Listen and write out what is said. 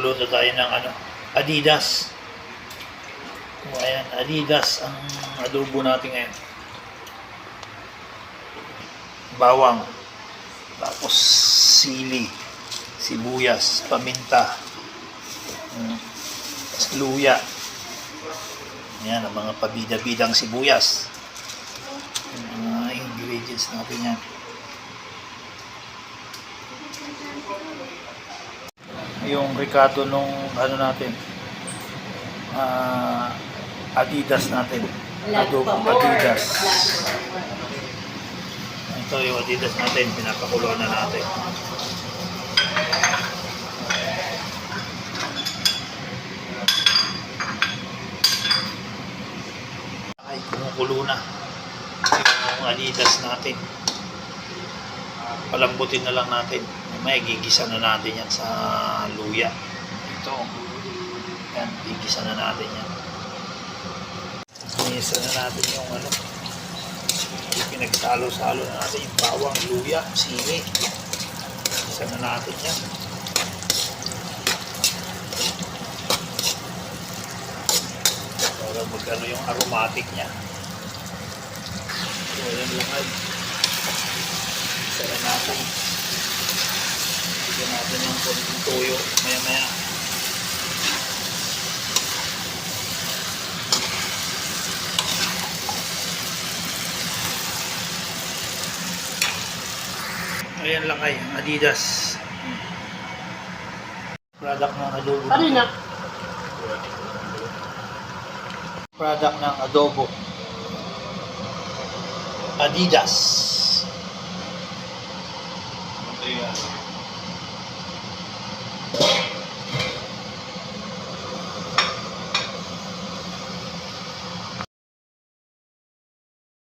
magluluto tayo ng Adidas. O, ayan, Adidas ang adobo natin ngayon. Bawang, tapos sili, sibuyas, paminta, tapos luya. Yan ang mga pabida-bidang sibuyas. Yung mga ingredients natin yan. Yung ricato nung natin, Adidas natin, adobo Adidas. Ito yung Adidas natin, pinapakuluan na natin. Ay, kumukulo na yung Adidas natin. Palambutin na lang natin. May gigisa na natin yan sa luya. Ito. Yan, gigisa na natin yan. Gigisa na natin yung pinagsalo-salo na natin yung bawang, luya, sili. Gigisa na natin yan. Para magkano yung aromatic niya. So, yan lang ay. Gigisa na natin. Bigyan natin ng konting toyo maya-maya. Ayan lang ay Adidas. Product ng adobo. Product ng adobo. Adidas.